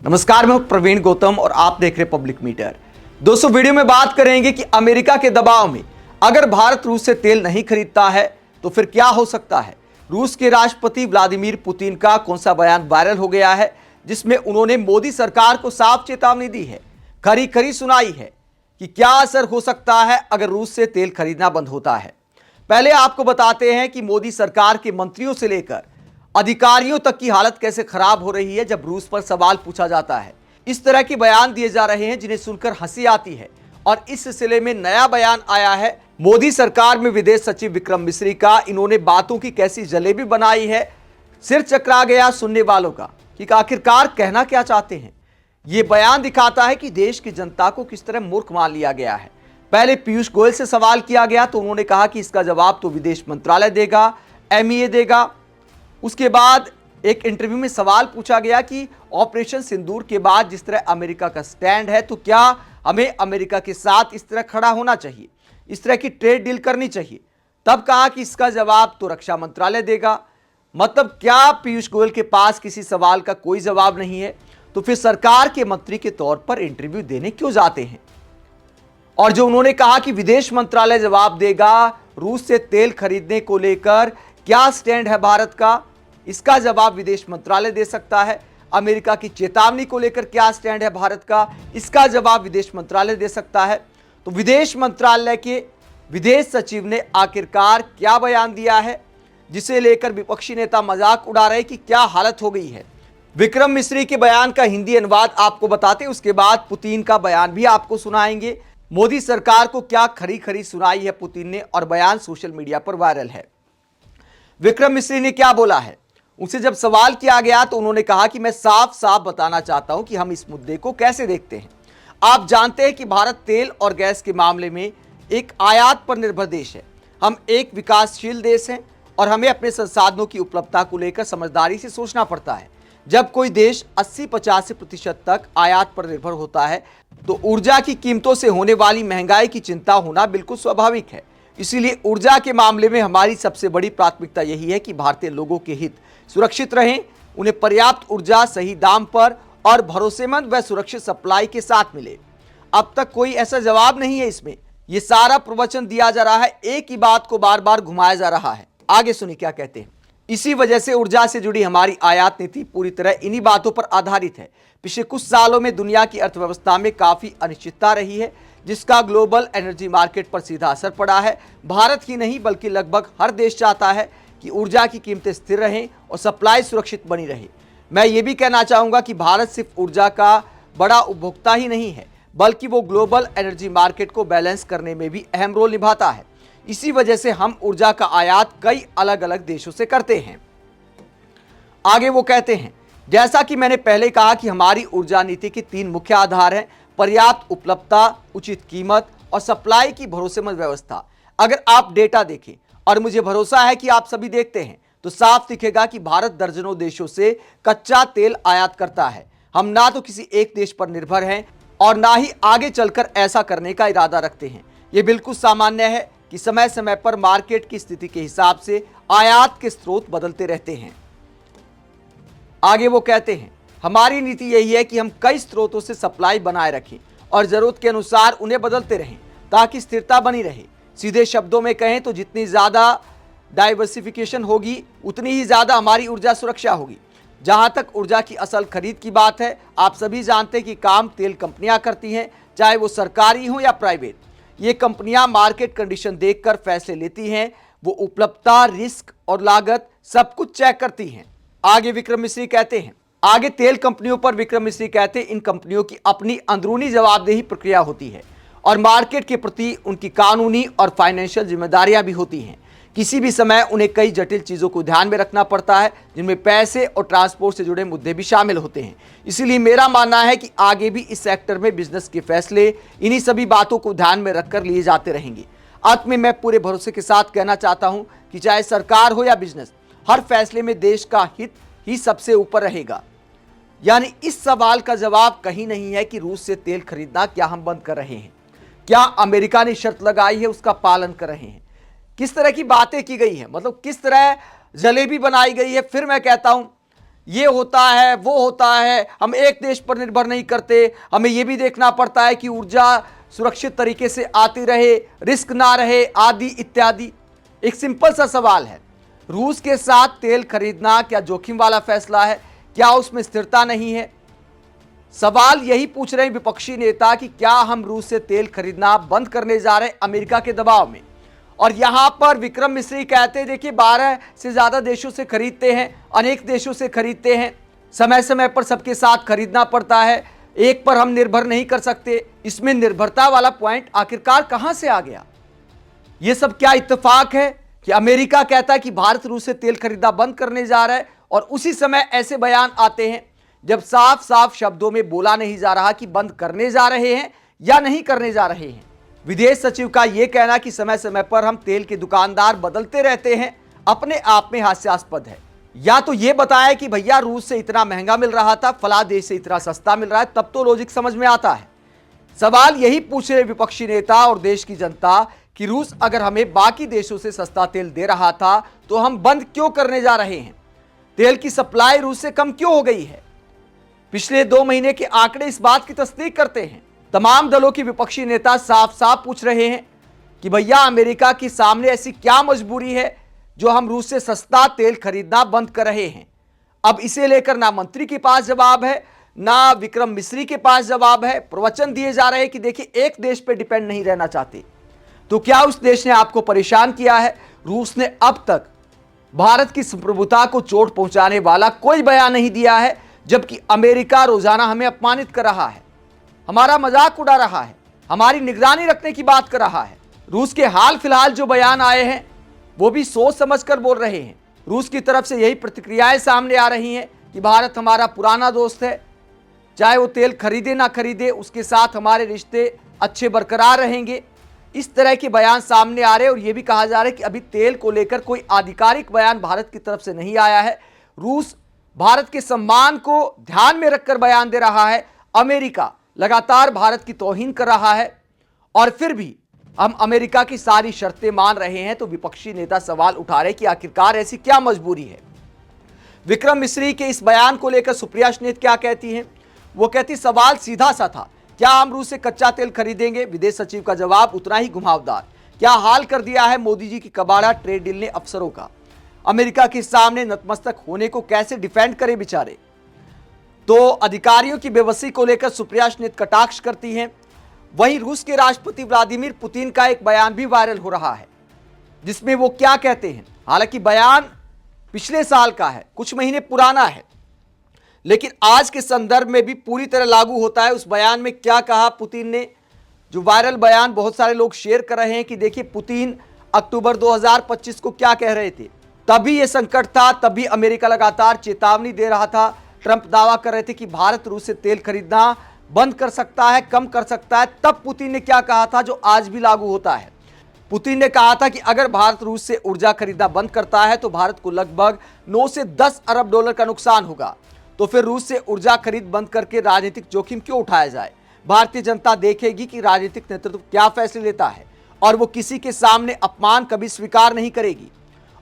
नमस्कार, मैं प्रवीण गौतम और आप देख रहे पब्लिक मीटर। दोस्तों, वीडियो में बात करेंगे कि अमेरिका के दबाव में अगर भारत रूस से तेल नहीं खरीदता है तो फिर क्या हो सकता है। रूस के राष्ट्रपति व्लादिमीर पुतिन का कौन सा बयान वायरल हो गया है जिसमें उन्होंने मोदी सरकार को साफ चेतावनी दी है, खरी खरी सुनाई है कि क्या असर हो सकता है अगर रूस से तेल खरीदना बंद होता है। पहले आपको बताते हैं कि मोदी सरकार के मंत्रियों से लेकर अधिकारियों तक की हालत कैसे खराब हो रही है जब रूस पर सवाल पूछा जाता है। इस तरह के बयान दिए जा रहे हैं जिन्हें सुनकर हंसी आती है। और इस सिलसिले में नया बयान आया है मोदी सरकार में विदेश सचिव विक्रम मिस्री का। इन्होंने बातों की कैसी जलेबी बनाई है, सिर चकरा गया सुनने वालों का कि आखिरकार कहना क्या चाहते हैं। यह बयान दिखाता है कि देश की जनता को किस तरह मूर्ख मान लिया गया है। पहले पीयूष गोयल से सवाल किया गया तो उन्होंने कहा कि इसका जवाब तो विदेश मंत्रालय देगा, MEA देगा। उसके बाद एक इंटरव्यू में सवाल पूछा गया कि ऑपरेशन सिंदूर के बाद जिस तरह अमेरिका का स्टैंड है तो क्या हमें अमेरिका के साथ इस तरह खड़ा होना चाहिए, इस तरह की ट्रेड डील करनी चाहिए। तब कहा कि इसका जवाब तो रक्षा मंत्रालय देगा। मतलब क्या पीयूष गोयल के पास किसी सवाल का कोई जवाब नहीं है तो फिर सरकार के मंत्री के तौर पर इंटरव्यू देने क्यों जाते हैं। और जो उन्होंने कहा कि विदेश मंत्रालय जवाब देगा, रूस से तेल खरीदने को लेकर क्या स्टैंड है भारत का, इसका जवाब विदेश मंत्रालय दे सकता है। अमेरिका की चेतावनी को लेकर क्या स्टैंड है भारत का, इसका जवाब विदेश मंत्रालय दे सकता है। तो विदेश मंत्रालय के विदेश सचिव ने आखिरकार क्या बयान दिया है जिसे लेकर विपक्षी नेता मजाक उड़ा रहे कि क्या हालत हो गई है। विक्रम मिस्री के बयान का हिंदी अनुवाद आपको बताते, उसके बाद पुतिन का बयान भी आपको सुनाएंगे। मोदी सरकार को क्या खरी खरी सुनाई है पुतिन ने, और बयान सोशल मीडिया पर वायरल है। विक्रम मिस्री ने क्या बोला है, उनसे जब सवाल किया गया तो उन्होंने कहा कि मैं साफ साफ बताना चाहता हूं कि हम इस मुद्दे को कैसे देखते हैं। आप जानते हैं कि भारत तेल और गैस के मामले में एक आयात पर निर्भर देश है। हम एक विकासशील देश हैं और हमें अपने संसाधनों की उपलब्धता को लेकर समझदारी से सोचना पड़ता है। जब कोई देश 80-85% तक आयात पर निर्भर होता है तो ऊर्जा की कीमतों से होने वाली महंगाई की चिंता होना बिल्कुल स्वाभाविक है। इसीलिए ऊर्जा के मामले में हमारी सबसे बड़ी प्राथमिकता यही है कि भारतीय लोगों के हित सुरक्षित रहें, उन्हें पर्याप्त ऊर्जा सही दाम पर और भरोसेमंद व सुरक्षित सप्लाई के साथ मिले। अब तक कोई ऐसा जवाब नहीं है इसमें, यह सारा प्रवचन दिया जा रहा है, एक ही बात को बार बार घुमाया जा रहा है। आगे सुनिए क्या कहते हैं। इसी वजह से ऊर्जा से जुड़ी हमारी आयात नीति पूरी तरह इन्हीं बातों पर आधारित है। पिछले कुछ सालों में दुनिया की अर्थव्यवस्था में काफी अनिश्चितता रही है जिसका ग्लोबल एनर्जी मार्केट पर सीधा असर पड़ा है। भारत ही नहीं बल्कि लगभग हर देश चाहता है कि ऊर्जा की कीमतें स्थिर रहें और सप्लाई सुरक्षित बनी रहे। मैं ये भी कहना चाहूँगा कि भारत सिर्फ ऊर्जा का बड़ा उपभोक्ता ही नहीं है बल्कि वो ग्लोबल एनर्जी मार्केट को बैलेंस करने में भी अहम रोल निभाता है। इसी वजह से हम ऊर्जा का आयात कई अलग अलग देशों से करते हैं। आगे वो कहते हैं, जैसा कि मैंने पहले कहा कि हमारी ऊर्जा नीति के 3 मुख्य आधार हैं, पर्याप्त उपलब्धता, उचित कीमत और सप्लाई की भरोसेमंद व्यवस्था। अगर आप डेटा देखें, और मुझे भरोसा है कि आप सभी देखते हैं, तो साफ दिखेगा कि भारत दर्जनों देशों से कच्चा तेल आयात करता है। हम ना तो किसी एक देश पर निर्भर हैं और ना ही आगे चलकर ऐसा करने का इरादा रखते हैं। यह बिल्कुल सामान्य है कि समय समय पर मार्केट की स्थिति के हिसाब से आयात के स्रोत बदलते रहते हैं। आगे वो कहते हैं, हमारी नीति यही है कि हम कई स्रोतों से सप्लाई बनाए रखें और जरूरत के अनुसार उन्हें बदलते रहें ताकि स्थिरता बनी रहे। सीधे शब्दों में कहें तो जितनी ज़्यादा डाइवर्सिफिकेशन होगी उतनी ही ज़्यादा हमारी ऊर्जा सुरक्षा होगी। जहां तक ऊर्जा की असल खरीद की बात है, आप सभी जानते हैं कि काम तेल कंपनियां करती हैं, चाहे वो सरकारी हो या प्राइवेट। ये कंपनियां मार्केट कंडीशन देखकर फैसले लेती हैं। वो उपलब्धता, रिस्क और लागत सब कुछ चेक करती हैं। आगे विक्रम मिस्री कहते हैं, आगे तेल कंपनियों पर विक्रम मिस्री कहते हैं, इन कंपनियों की अपनी अंदरूनी जवाबदेही प्रक्रिया होती है और मार्केट के प्रति उनकी कानूनी और फाइनेंशियल जिम्मेदारियां भी होती हैं। किसी भी समय उन्हें कई जटिल चीज़ों को ध्यान में रखना पड़ता है जिनमें पैसे और ट्रांसपोर्ट से जुड़े मुद्दे भी शामिल होते हैं। इसीलिए मेरा मानना है कि आगे भी इस सेक्टर में बिजनेस के फैसले इन्हीं सभी बातों को ध्यान में रखकर लिए जाते रहेंगे। अंत में मैं पूरे भरोसे के साथ कहना चाहता हूं कि चाहे सरकार हो या बिजनेस, हर फैसले में देश का हित ही सबसे ऊपर रहेगा। यानी इस सवाल का जवाब कहीं नहीं है कि रूस से तेल खरीदना क्या हम बंद कर रहे हैं, क्या अमेरिका ने शर्त लगाई है उसका पालन कर रहे हैं। किस तरह की बातें की गई है, मतलब किस तरह जलेबी बनाई गई है। फिर मैं कहता हूं ये होता है वो होता है, हम एक देश पर निर्भर नहीं करते, हमें ये भी देखना पड़ता है कि ऊर्जा सुरक्षित तरीके से आती रहे, रिस्क ना रहे, आदि इत्यादि। एक सिंपल सा सवाल है, रूस के साथ तेल खरीदना क्या जोखिम वाला फैसला है? क्या उसमें स्थिरता नहीं है? सवाल यही पूछ रहे हैं विपक्षी नेता कि क्या हम रूस से तेल खरीदना बंद करने जा रहे हैं अमेरिका के दबाव में। और यहां पर विक्रम मिस्री कहते हैं, देखिए 12 से ज्यादा देशों से खरीदते हैं, अनेक देशों से खरीदते हैं, समय समय पर सबके साथ खरीदना पड़ता है, एक पर हम निर्भर नहीं कर सकते। इसमें निर्भरता वाला पॉइंट आखिरकार कहां से आ गया? यह सब क्या इत्तेफाक है कि अमेरिका कहता है कि भारत रूस से तेल खरीदना बंद करने जा रहा है और उसी समय ऐसे बयान आते हैं जब साफ साफ शब्दों में बोला नहीं जा रहा कि बंद करने जा रहे हैं या नहीं करने जा रहे हैं। विदेश सचिव का यह कहना कि समय समय पर हम तेल के दुकानदार बदलते रहते हैं, अपने आप में हास्यास्पद है। या तो यह बताया कि भैया रूस से इतना महंगा मिल रहा था, फला देश से इतना सस्ता मिल रहा है, तब तो लॉजिक समझ में आता है। सवाल यही पूछ रहे विपक्षी नेता और देश की जनता कि रूस अगर हमें बाकी देशों से सस्ता तेल दे रहा था तो हम बंद क्यों करने जा रहे हैं? तेल की सप्लाई रूस से कम क्यों हो गई है? पिछले 2 महीने के आंकड़े इस बात की तस्दीक करते हैं। तमाम दलों के विपक्षी नेता साफ साफ पूछ रहे हैं कि भैया अमेरिका के सामने ऐसी क्या मजबूरी है जो हम रूस से सस्ता तेल खरीदना बंद कर रहे हैं। अब इसे लेकर ना मंत्री के पास जवाब है, ना विक्रम मिस्री के पास जवाब है। प्रवचन दिए जा रहे हैं कि देखिए एक देश पर डिपेंड नहीं रहना चाहते। तो क्या उस देश ने आपको परेशान किया है? रूस ने अब तक भारत की संप्रभुता को चोट पहुंचाने वाला कोई बयान नहीं दिया है, जबकि अमेरिका रोजाना हमें अपमानित कर रहा है, हमारा मजाक उड़ा रहा है, हमारी निगरानी रखने की बात कर रहा है। रूस के हाल फिलहाल जो बयान आए हैं वो भी सोच समझकर बोल रहे हैं। रूस की तरफ से यही प्रतिक्रियाएं सामने आ रही हैं कि भारत हमारा पुराना दोस्त है, चाहे वो तेल खरीदे ना खरीदे उसके साथ हमारे रिश्ते अच्छे बरकरार रहेंगे। इस तरह के बयान सामने आ रहे हैं और यह भी कहा जा रहा है कि अभी तेल को लेकर कोई आधिकारिक बयान भारत की तरफ से नहीं आया है। रूस भारत के सम्मान को ध्यान में रखकर बयान दे रहा है। अमेरिका लगातार भारत की तौहीन कर रहा है और फिर भी हम अमेरिका की सारी शर्तें मान रहे हैं। तो विपक्षी नेता सवाल उठा रहे कि आखिरकार ऐसी क्या मजबूरी है। विक्रम मिस्री के इस बयान को लेकर सुप्रिया श्नेत क्या कहती हैं? वो कहती सवाल सीधा सा था, क्या हम रूस से कच्चा तेल खरीदेंगे? विदेश सचिव का जवाब उतना ही घुमावदार, क्या हाल कर दिया है मोदी जी की कबाड़ा ट्रेड डील ने अफसरों का। अमेरिका के सामने नतमस्तक होने को कैसे डिफेंड करे बेचारे। तो अधिकारियों की बेबसी को लेकर सुप्रिया श्नेत कटाक्ष करती हैं। वहीं रूस के राष्ट्रपति व्लादिमीर पुतिन का एक बयान भी वायरल हो रहा है, जिसमें वो क्या कहते हैं। हालांकि बयान पिछले साल का है, कुछ महीने पुराना है, लेकिन आज के संदर्भ में भी पूरी तरह लागू होता है। उस बयान में क्या कहा पुतिन ने, जो वायरल बयान बहुत सारे लोग शेयर कर रहे हैं कि देखिए पुतिन अक्टूबर 2025 को क्या कह रहे थे। तभी यह संकट था, तभी अमेरिका लगातार चेतावनी दे रहा था। ट्रंप दावा कर रहे थे कि भारत रूस से तेल खरीदना बंद कर सकता है, कम कर सकता है। तब पुतिन ने क्या कहा था जो आज भी लागू होता है। पुतिन ने कहा था कि अगर भारत रूस से ऊर्जा खरीदना बंद करता है तो भारत को लगभग 9 से 10 अरब डॉलर का नुकसान होगा। तो फिर रूस से ऊर्जा खरीद बंद करके राजनीतिक जोखिम क्यों उठाया जाए? भारतीय जनता देखेगी कि राजनीतिक नेतृत्व क्या फैसले लेता है और वो किसी के सामने अपमान कभी स्वीकार नहीं करेगी।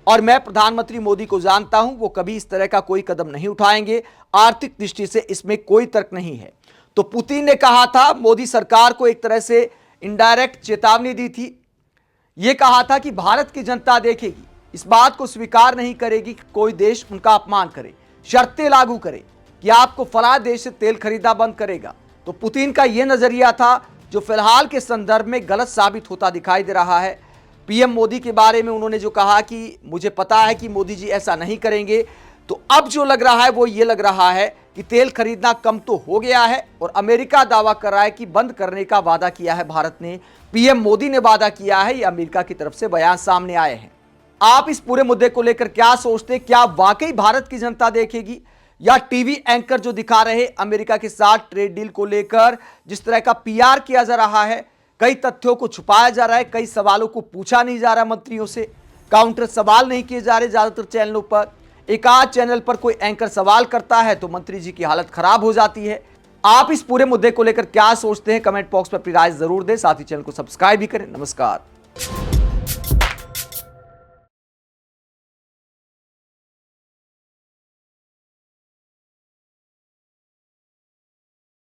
और मैं प्रधानमंत्री मोदी को जानता हूं, वो कभी इस तरह का कोई कदम नहीं उठाएंगे। आर्थिक दृष्टि से इसमें कोई तर्क नहीं है। तो पुतिन ने कहा था, मोदी सरकार को एक तरह से इनडायरेक्ट चेतावनी दी थी। यह कहा था कि भारत की जनता देखेगी, इस बात को स्वीकार नहीं करेगी कि कोई देश उनका अपमान करे, शर्तें लागू करे कि आपको फला देश से तेल खरीदना बंद करेगा। तो पुतिन का यह नजरिया था जो फिलहाल के संदर्भ में गलत साबित होता दिखाई दे रहा है। पीएम मोदी के बारे में उन्होंने जो कहा कि मुझे पता है कि मोदी जी ऐसा नहीं करेंगे, तो अब जो लग रहा है वो ये लग रहा है कि तेल खरीदना कम तो हो गया है और अमेरिका दावा कर रहा है कि बंद करने का वादा किया है भारत ने, पीएम मोदी ने वादा किया है। ये अमेरिका की तरफ से बयान सामने आए हैं। आप इस पूरे मुद्दे को लेकर क्या सोचते हैं? क्या वाकई भारत की जनता देखेगी या टीवी एंकर जो दिखा रहे अमेरिका के साथ ट्रेड डील को लेकर जिस तरह का पीआर किया जा रहा है, कई तथ्यों को छुपाया जा रहा है, कई सवालों को पूछा नहीं जा रहा मंत्रियों से, काउंटर सवाल नहीं किए जा रहे ज्यादातर चैनलों पर। एक आध चैनल पर कोई एंकर सवाल करता है तो मंत्री जी की हालत खराब हो जाती है। आप इस पूरे मुद्दे को लेकर क्या सोचते हैं? कमेंट बॉक्स में अपनी राय जरूर दें, साथ ही चैनल को सब्सक्राइब भी करें। नमस्कार।